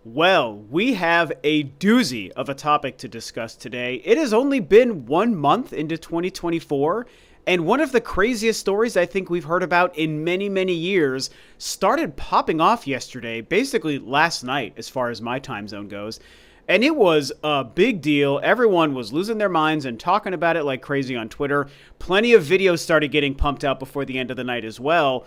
Well, we have a doozy of a topic to discuss today. It has only been 1 month into 2024, and one of the craziest stories I think we've heard about in many, many years started popping off yesterday, basically last night, as far as my time zone goes. And it was a big deal. Everyone was losing their minds and talking about it like crazy on Twitter. Plenty of videos started getting pumped out before the end of the night as well.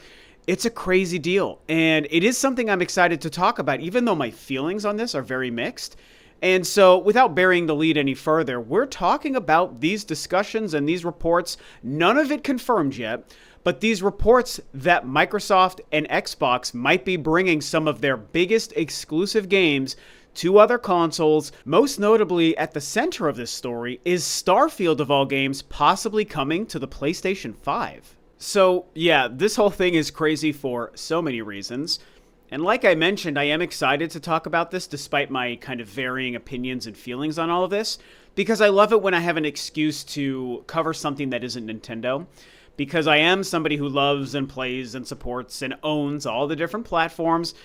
It's a crazy deal, and it is something I'm excited to talk about, even though my feelings on this are very mixed. And so, without burying the lead any further, we're talking about these discussions and these reports, none of it confirmed yet, but these reports that Microsoft and Xbox might be bringing some of their biggest exclusive games to other consoles. Most notably, at the center of this story is Starfield, of all games, possibly coming to the PlayStation 5. So, yeah, this whole thing is crazy for so many reasons. And like I mentioned, I am excited to talk about this despite my kind of varying opinions and feelings on all of this, because I love it when I have an excuse to cover something that isn't Nintendo. Because I am somebody who loves and plays and supports and owns all the different platforms,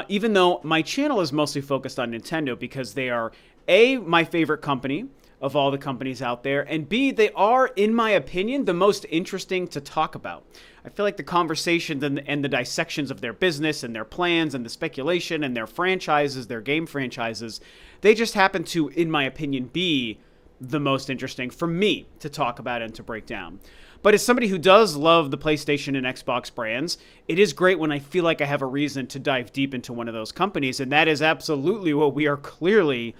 even though my channel is mostly focused on Nintendo because they are A, my favorite company of all the companies out there, and B, they are, in my opinion, the most interesting to talk about. I feel like the conversations and the dissections of their business and their plans and the speculation and their franchises, their game franchises, they just happen to, in my opinion, be the most interesting for me to talk about and to break down. But as somebody who does love the PlayStation and Xbox brands, it is great when I feel like I have a reason to dive deep into one of those companies, and that is absolutely what we are clearly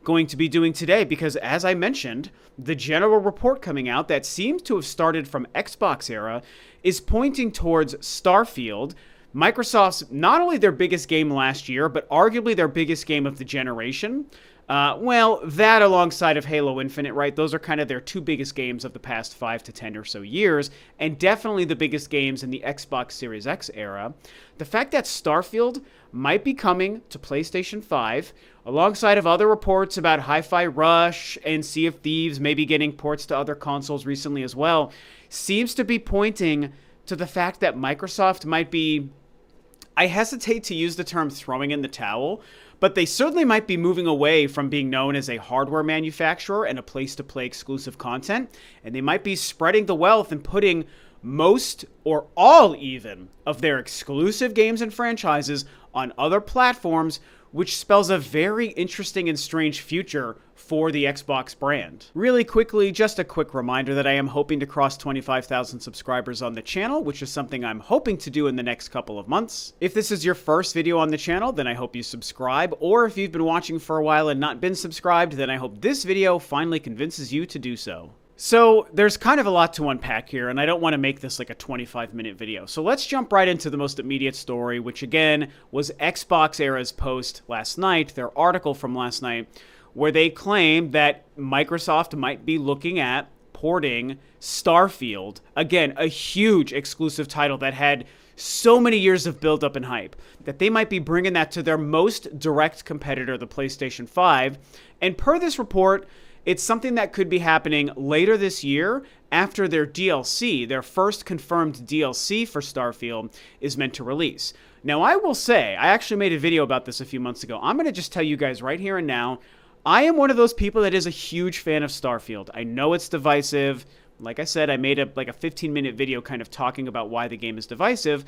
going to be doing today, because as I mentioned, the general report coming out that seems to have started from Xbox era is pointing towards Starfield, Microsoft's not only their biggest game last year, but arguably their biggest game of the generation. Well, that alongside of Halo Infinite, right? Those are kind of their two biggest games of the past 5 to 10 or so years, and definitely the biggest games in the Xbox Series X era. The fact that Starfield might be coming to PlayStation 5, alongside of other reports about Hi-Fi Rush and Sea of Thieves maybe getting ports to other consoles recently as well, seems to be pointing to the fact that Microsoft might be, I hesitate to use the term throwing in the towel, but they certainly might be moving away from being known as a hardware manufacturer and a place to play exclusive content, and they might be spreading the wealth and putting most or all even of their exclusive games and franchises on other platforms, which spells a very interesting and strange future for the Xbox brand. Really quickly, just a quick reminder that I am hoping to cross 25,000 subscribers on the channel, which is something I'm hoping to do in the next couple of months. If this is your first video on the channel, then I hope you subscribe, or if you've been watching for a while and not been subscribed, then I hope this video finally convinces you to do so. So there's kind of a lot to unpack here, and I don't want to make this like a 25-minute video. So let's jump right into the most immediate story, which again was Xbox Era's post last night, their article from last night, where they claimed that Microsoft might be looking at porting Starfield, again, a huge exclusive title that had so many years of build-up and hype, that they might be bringing that to their most direct competitor, the PlayStation 5. And per this report, it's something that could be happening later this year after their DLC, their first confirmed DLC for Starfield, is meant to release. Now, I will say, I actually made a video about this a few months ago. I'm going to just tell you guys right here and now, I am one of those people that is a huge fan of Starfield. I know it's divisive. Like I said, I made a 15-minute video kind of talking about why the game is divisive.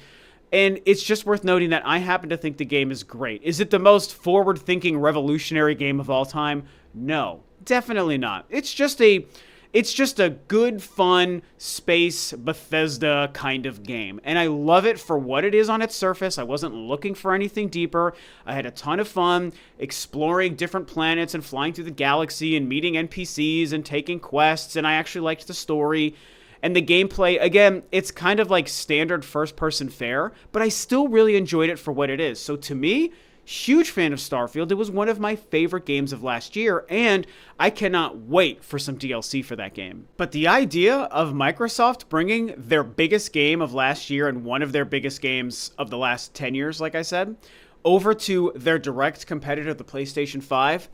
And it's just worth noting that I happen to think the game is great. Is it the most forward-thinking, revolutionary game of all time? No, definitely not. It's just a good, fun, space, Bethesda kind of game. And I love it for what it is on its surface. I wasn't looking for anything deeper. I had a ton of fun exploring different planets and flying through the galaxy and meeting NPCs and taking quests. And I actually liked the story. And the gameplay, again, it's kind of like standard first-person fare, but I still really enjoyed it for what it is. So to me, huge fan of Starfield. It was one of my favorite games of last year, and I cannot wait for some DLC for that game. But the idea of Microsoft bringing their biggest game of last year and one of their biggest games of the last 10 years, like I said, over to their direct competitor, the PlayStation 5,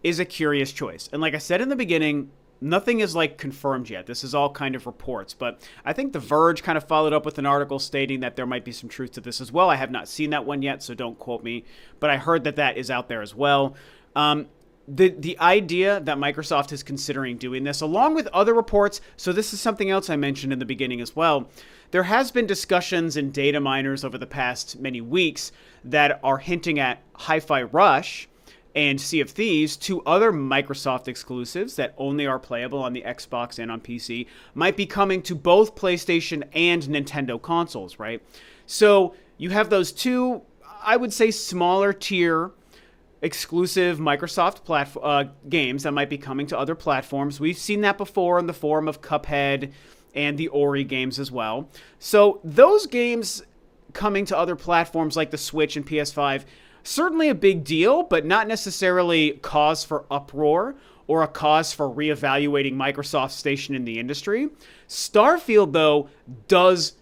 is a curious choice. And like I said in the beginning, nothing is like confirmed yet. This is all kind of reports, but I think The Verge kind of followed up with an article stating that there might be some truth to this as well. I have not seen that one yet, so don't quote me, but I heard that that is out there as well. The idea that Microsoft is considering doing this, along with other reports, so this is something else I mentioned in the beginning as well. There has been discussions in data miners over the past many weeks that are hinting at Hi-Fi Rush and Sea of Thieves, two other Microsoft exclusives that only are playable on the Xbox and on PC, might be coming to both PlayStation and Nintendo consoles, right? So you have those two, I would say, smaller tier exclusive Microsoft games that might be coming to other platforms. We've seen that before in the form of Cuphead and the Ori games as well. So those games coming to other platforms like the Switch and PS5, certainly a big deal, but not necessarily cause for uproar or a cause for reevaluating Microsoft's station in the industry. Starfield, though, does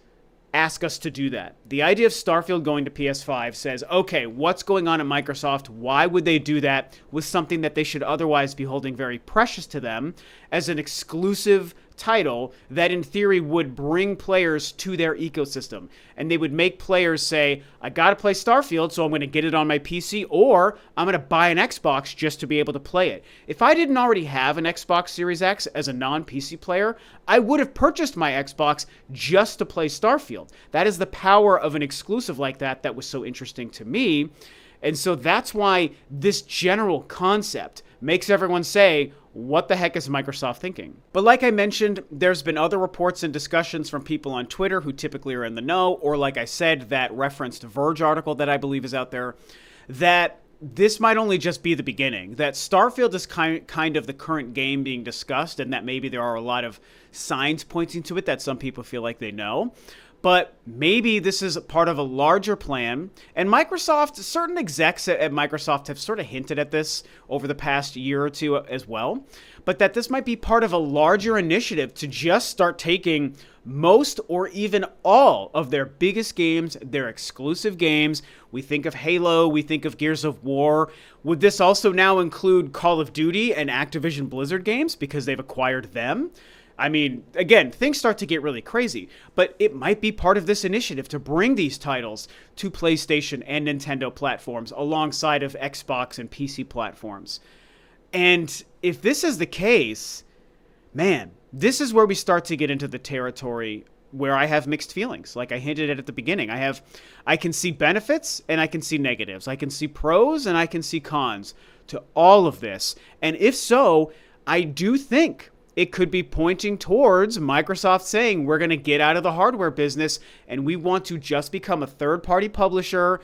ask us to do that. The idea of Starfield going to PS5 says, okay, what's going on at Microsoft? Why would they do that with something that they should otherwise be holding very precious to them as an exclusive title that in theory would bring players to their ecosystem? And they would make players say, I gotta play Starfield, so I'm gonna get it on my PC, or I'm gonna buy an Xbox just to be able to play it. If I didn't already have an Xbox Series X as a non-PC player, I would have purchased my Xbox just to play Starfield. That is the power of an exclusive like that that was so interesting to me. And so that's why this general concept makes everyone say, what the heck is Microsoft thinking? But like I mentioned, there's been other reports and discussions from people on Twitter who typically are in the know, or like I said, that referenced Verge article that I believe is out there, that this might only just be the beginning, that Starfield is kind of the current game being discussed, and that maybe there are a lot of signs pointing to it that some people feel like they know. But maybe this is part of a larger plan. And Microsoft, certain execs at Microsoft have sort of hinted at this over the past year or two as well. But that this might be part of a larger initiative to just start taking most or even all of their biggest games, their exclusive games. We think of Halo, we think of Gears of War. Would this also now include Call of Duty and Activision Blizzard games because they've acquired them? I mean, again, things start to get really crazy, but it might be part of this initiative to bring these titles to PlayStation and Nintendo platforms alongside of Xbox and PC platforms. And if this is the case, man, this is where we start to get into the territory where I have mixed feelings. Like I hinted at the beginning, I can see benefits and I can see negatives. I can see pros and I can see cons to all of this. And if so, I do think it could be pointing towards Microsoft saying we're going to get out of the hardware business and we want to just become a third-party publisher.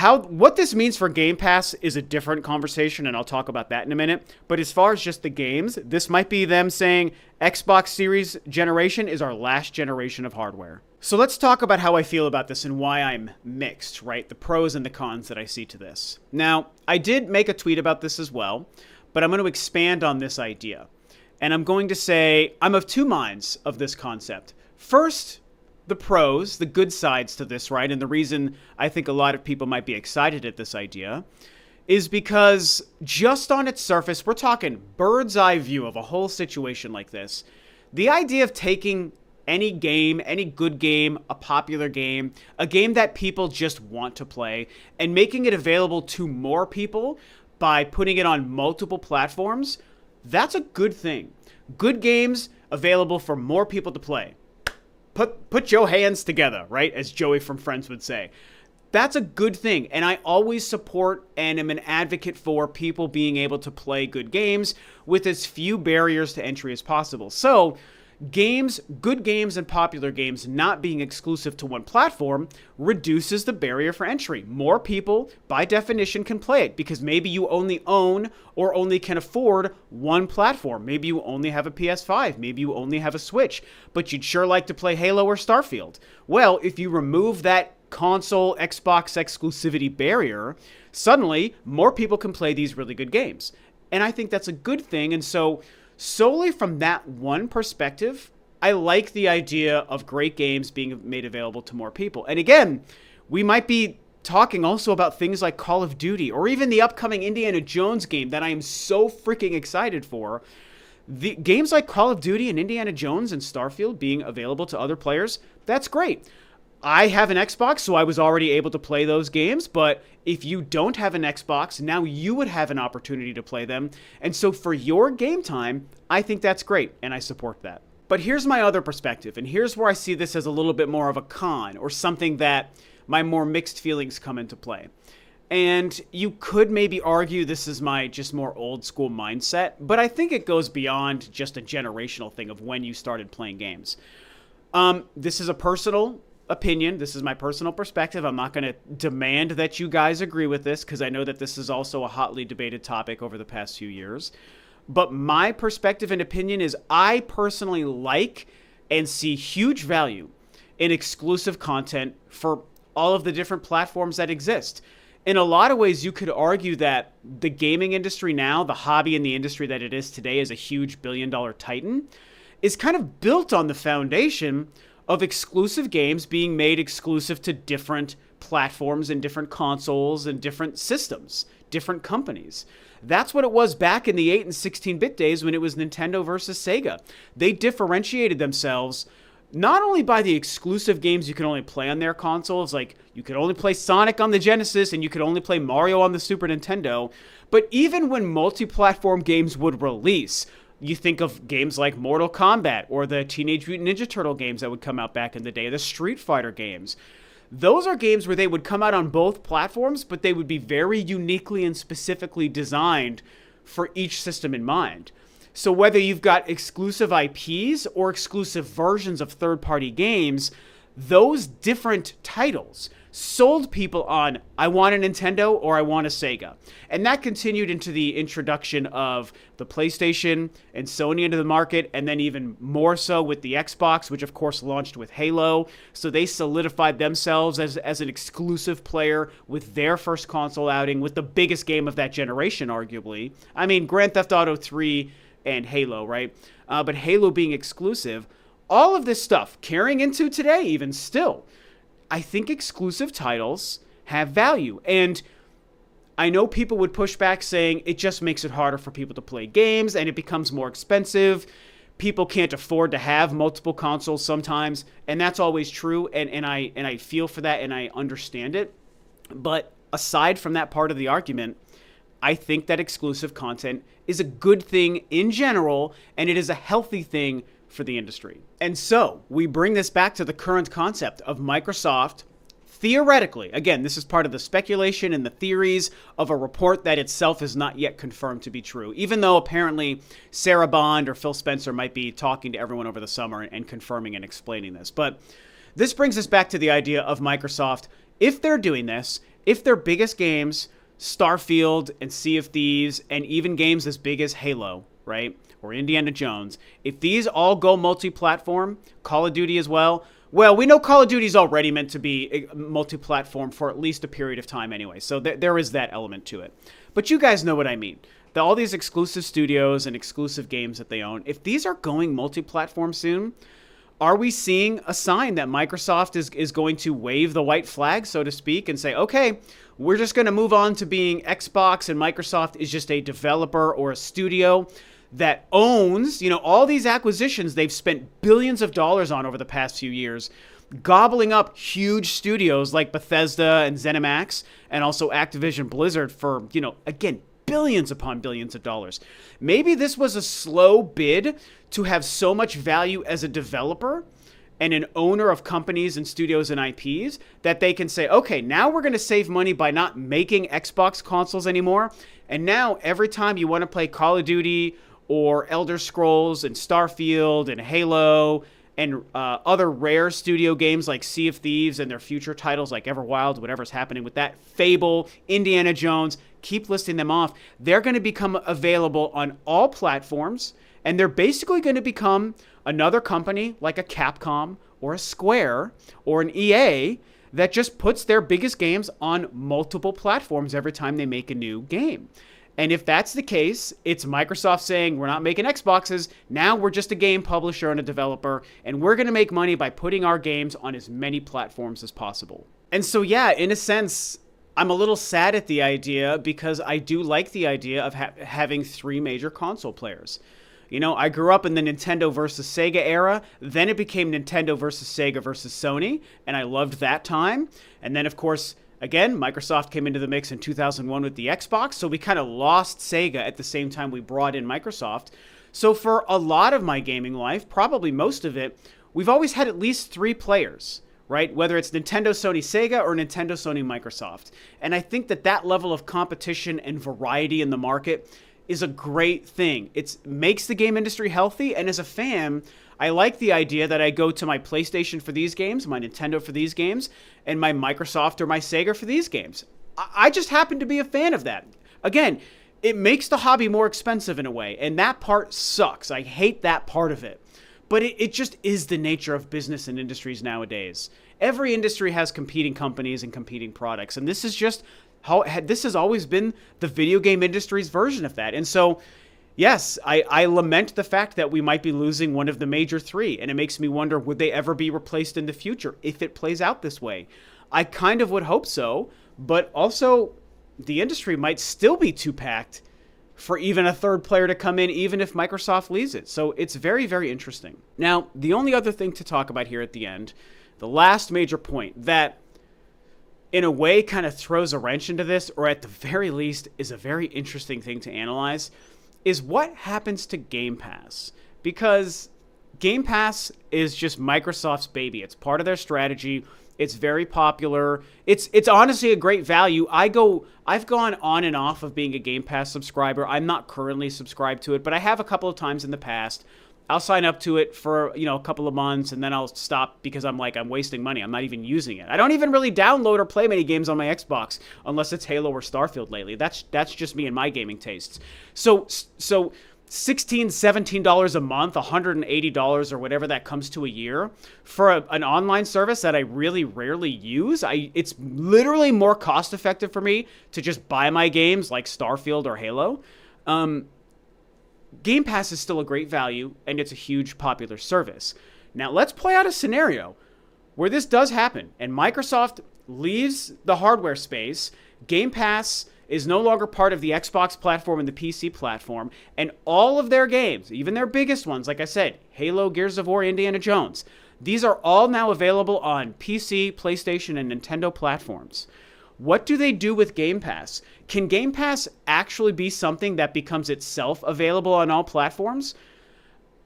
What this means for Game Pass is a different conversation, and I'll talk about that in a minute. But as far as just the games, this might be them saying Xbox Series generation is our last generation of hardware. So let's talk about how I feel about this and why I'm mixed, right? The pros and the cons that I see to this. Now, I did make a tweet about this as well, but I'm going to expand on this idea. And I'm going to say I'm of two minds of this concept. First, the pros, the good sides to this, right? And the reason I think a lot of people might be excited at this idea is because just on its surface, we're talking bird's eye view of a whole situation like this. The idea of taking any game, any good game, a popular game, a game that people just want to play, and making it available to more people by putting it on multiple platforms, that's a good thing. Good games available for more people to play. Put your hands together, right? As Joey from Friends would say. That's a good thing. And I always support and am an advocate for people being able to play good games with as few barriers to entry as possible. So games, good games and popular games not being exclusive to one platform reduces the barrier for entry. More people, by definition, can play it because maybe you only own or only can afford one platform. Maybe you only have a PS5. Maybe you only have a Switch, but you'd sure like to play Halo or Starfield. Well, if you remove that console Xbox exclusivity barrier, suddenly more people can play these really good games. And I think that's a good thing. And so solely from that one perspective, I like the idea of great games being made available to more people. And again, we might be talking also about things like Call of Duty or even the upcoming Indiana Jones game that I am so freaking excited for. The games like Call of Duty and Indiana Jones and Starfield being available to other players, that's great. I have an Xbox, so I was already able to play those games, but if you don't have an Xbox, now you would have an opportunity to play them. And so for your game time, I think that's great, and I support that. But here's my other perspective, and here's where I see this as a little bit more of a con, or something that my more mixed feelings come into play. And you could maybe argue this is my just more old school mindset, but I think it goes beyond just a generational thing of when you started playing games. This is a personal opinion. This is my personal perspective. I'm not going to demand that you guys agree with this because I know that this is also a hotly debated topic over the past few years. But my perspective and opinion is I personally like and see huge value in exclusive content for all of the different platforms that exist. In a lot of ways, you could argue that the gaming industry now, the hobby and the industry that it is today is a huge billion-dollar titan, is kind of built on the foundation of exclusive games being made exclusive to different platforms and different consoles and different systems, different companies. That's what it was back in the 8 and 16-bit days when it was Nintendo versus Sega. They differentiated themselves not only by the exclusive games you could only play on their consoles, like you could only play Sonic on the Genesis and you could only play Mario on the Super Nintendo, but even when multi-platform games would release, you think of games like Mortal Kombat or the Teenage Mutant Ninja Turtle games that would come out back in the day, the Street Fighter games. Those are games where they would come out on both platforms, but they would be very uniquely and specifically designed for each system in mind. So whether you've got exclusive IPs or exclusive versions of third-party games, those different titles sold people on, I want a Nintendo or I want a Sega. And that continued into the introduction of the PlayStation and Sony into the market, and then even more so with the Xbox, which of course launched with Halo. So they solidified themselves as an exclusive player with their first console outing, with the biggest game of that generation, arguably. I mean, Grand Theft Auto 3 and Halo, right? But Halo being exclusive, all of this stuff carrying into today even still, I think exclusive titles have value. And I know people would push back saying it just makes it harder for people to play games and it becomes more expensive. People can't afford to have multiple consoles sometimes, and that's always true, and I feel for that and I understand it. But aside from that part of the argument, I think that exclusive content is a good thing in general, and it is a healthy thing for the industry. And so we bring this back to the current concept of Microsoft theoretically, again, this is part of the speculation and the theories of a report that itself is not yet confirmed to be true, even though apparently Sarah Bond or Phil Spencer might be talking to everyone over the summer and confirming and explaining this. But this brings us back to the idea of Microsoft. If they're doing this, if their biggest games, Starfield and Sea of Thieves, and even games as big as Halo, right, or Indiana Jones, if these all go multi-platform, Call of Duty as well, we know Call of Duty is already meant to be multi-platform for at least a period of time anyway, so there is that element to it. But you guys know what I mean. All these exclusive studios and exclusive games that they own, if these are going multi-platform soon, are we seeing a sign that Microsoft is going to wave the white flag, so to speak, and say, okay, we're just going to move on to being Xbox and Microsoft is just a developer or a studio that owns, all these acquisitions they've spent billions of dollars on over the past few years, gobbling up huge studios like Bethesda and ZeniMax and also Activision Blizzard for, again, billions upon billions of dollars. Maybe this was a slow bid to have so much value as a developer and an owner of companies and studios and IPs that they can say, okay, now we're going to save money by not making Xbox consoles anymore. And now every time you want to play Call of Duty or Elder Scrolls and Starfield and Halo and other rare studio games like Sea of Thieves and their future titles like Everwild, whatever's happening with that, Fable, Indiana Jones, keep listing them off. They're going to become available on all platforms, and they're basically going to become another company like a Capcom or a Square or an EA that just puts their biggest games on multiple platforms every time they make a new game. And if that's the case, it's Microsoft saying, we're not making Xboxes, now we're just a game publisher and a developer, and we're going to make money by putting our games on as many platforms as possible. And so, yeah, in a sense, I'm a little sad at the idea because I do like the idea of having three major console players. I grew up in the Nintendo versus Sega era. Then it became Nintendo versus Sega versus Sony, and I loved that time. And then, of course, again, Microsoft came into the mix in 2001 with the Xbox, so we kind of lost Sega at the same time we brought in Microsoft. So for a lot of my gaming life, probably most of it, we've always had at least 3 players, right? Whether it's Nintendo, Sony, Sega, or Nintendo, Sony, Microsoft. And I think that level of competition and variety in the market is a great thing. It makes the game industry healthy, and as a fan, I like the idea that I go to my PlayStation for these games, my Nintendo for these games, and my Microsoft or my Sega for these games. I just happen to be a fan of that. Again, it makes the hobby more expensive in a way, and that part sucks. I hate that part of it. But it just is the nature of business and industries nowadays. Every industry has competing companies and competing products, and this is just how this has always been the video game industry's version of that. And so, yes, I lament the fact that we might be losing one of the major 3, and it makes me wonder, would they ever be replaced in the future if it plays out this way? I kind of would hope so, but also the industry might still be too packed for even a third player to come in, even if Microsoft leaves it. So it's very, very interesting. Now, the only other thing to talk about here at the end, the last major point that in a way kind of throws a wrench into this, or at the very least is a very interesting thing to analyze, is what happens to Game Pass. Because Game Pass is just Microsoft's baby. It's part of their strategy. It's very popular. It's honestly a great value. I've gone on and off of being a Game Pass subscriber. I'm not currently subscribed to it, but I have a couple of times in the past. I'll sign up to it for, a couple of months, and then I'll stop because I'm wasting money. I'm not even using it. I don't even really download or play many games on my Xbox unless it's Halo or Starfield lately. That's just me and my gaming tastes. So $16, $17 a month, $180 or whatever that comes to a year for an online service that I really rarely use. It's literally more cost effective for me to just buy my games like Starfield or Halo. Game Pass is still a great value, and it's a huge popular service. Now let's play out a scenario where this does happen and Microsoft leaves the hardware space. Game Pass is no longer part of the Xbox platform and the PC platform, and all of their games, even their biggest ones, like I said, Halo, Gears of War, Indiana Jones, these are all now available on PC, PlayStation, and Nintendo platforms. What do they do with Game Pass? Can Game Pass actually be something that becomes itself available on all platforms?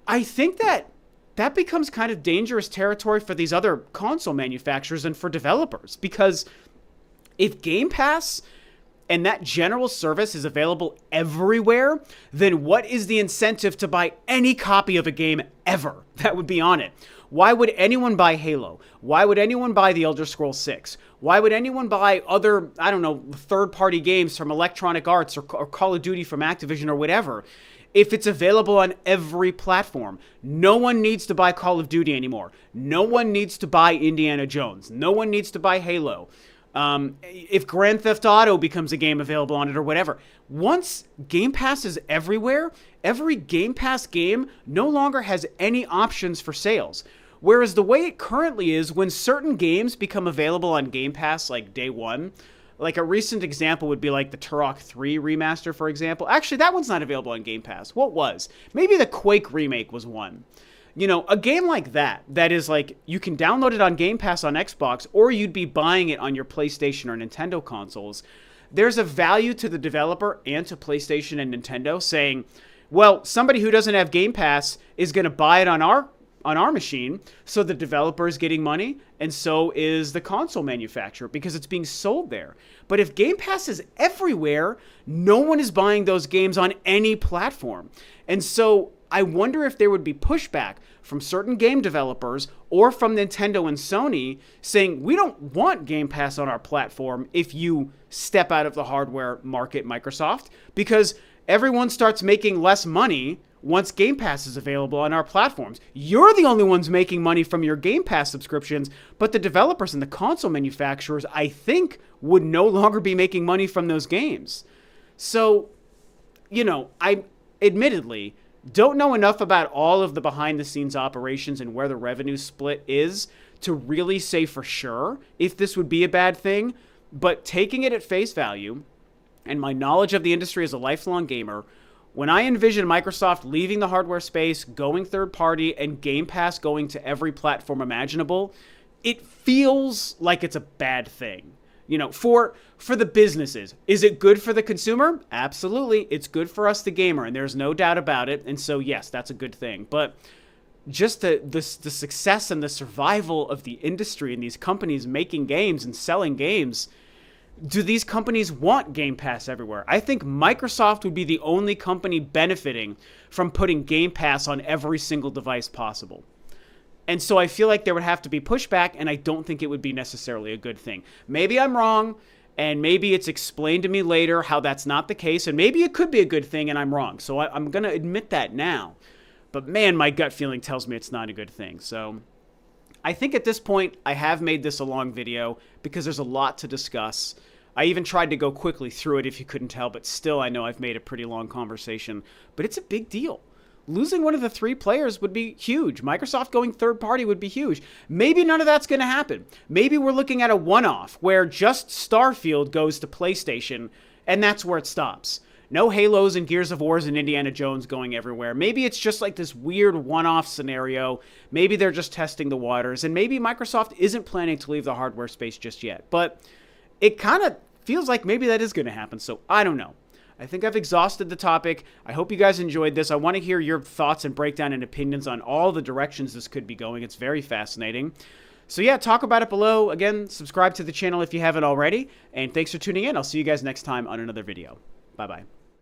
I think that becomes kind of dangerous territory for these other console manufacturers and for developers, because if Game Pass and that general service is available everywhere, then what is the incentive to buy any copy of a game ever that would be on it? Why would anyone buy Halo? Why would anyone buy The Elder Scrolls 6? Why would anyone buy other, third-party games from Electronic Arts or Call of Duty from Activision or whatever if it's available on every platform? No one needs to buy Call of Duty anymore. No one needs to buy Indiana Jones. No one needs to buy Halo. If Grand Theft Auto becomes a game available on it or whatever, once Game Pass is everywhere, every Game Pass game no longer has any options for sales. Whereas the way it currently is, when certain games become available on Game Pass like day one, like a recent example would be like the Turok 3 remaster, for example. Actually, that one's not available on Game Pass. What was? Maybe the Quake remake was one. A game like that is like, you can download it on Game Pass on Xbox, or you'd be buying it on your PlayStation or Nintendo consoles. There's a value to the developer and to PlayStation and Nintendo saying, well, somebody who doesn't have Game Pass is going to buy it on our machine, so the developer is getting money, and so is the console manufacturer, because it's being sold there. But if Game Pass is everywhere, no one is buying those games on any platform. And so I wonder if there would be pushback from certain game developers or from Nintendo and Sony saying, we don't want Game Pass on our platform if you step out of the hardware market, Microsoft, because everyone starts making less money once Game Pass is available on our platforms. You're the only ones making money from your Game Pass subscriptions, but the developers and the console manufacturers, I think, would no longer be making money from those games. So, I admittedly don't know enough about all of the behind-the-scenes operations and where the revenue split is to really say for sure if this would be a bad thing, but taking it at face value, and my knowledge of the industry as a lifelong gamer, When I envision Microsoft leaving the hardware space, going third party, and Game Pass going to every platform imaginable, it feels like it's a bad thing. For the businesses. Is it good for the consumer? Absolutely. It's good for us, the gamer, and there's no doubt about it. And so, yes, that's a good thing. But just the success and the survival of the industry and these companies making games and selling games, do these companies want Game Pass everywhere? I think Microsoft would be the only company benefiting from putting Game Pass on every single device possible. And so I feel like there would have to be pushback, and I don't think it would be necessarily a good thing. Maybe I'm wrong, and maybe it's explained to me later how that's not the case, and maybe it could be a good thing and I'm wrong. So I'm going to admit that now. But man, my gut feeling tells me it's not a good thing. So I think at this point, I have made this a long video because there's a lot to discuss. I even tried to go quickly through it if you couldn't tell, but still I know I've made a pretty long conversation. But it's a big deal. Losing one of the three players would be huge. Microsoft going third party would be huge. Maybe none of that's going to happen. Maybe we're looking at a one-off where just Starfield goes to PlayStation and that's where it stops. No Halos and Gears of Wars and Indiana Jones going everywhere. Maybe it's just like this weird one-off scenario. Maybe they're just testing the waters, and maybe Microsoft isn't planning to leave the hardware space just yet. But it kind of feels like maybe that is going to happen, so I don't know. I think I've exhausted the topic. I hope you guys enjoyed this. I want to hear your thoughts and breakdown and opinions on all the directions this could be going. It's very fascinating. So yeah, talk about it below. Again, subscribe to the channel if you haven't already. And thanks for tuning in. I'll see you guys next time on another video. Bye-bye.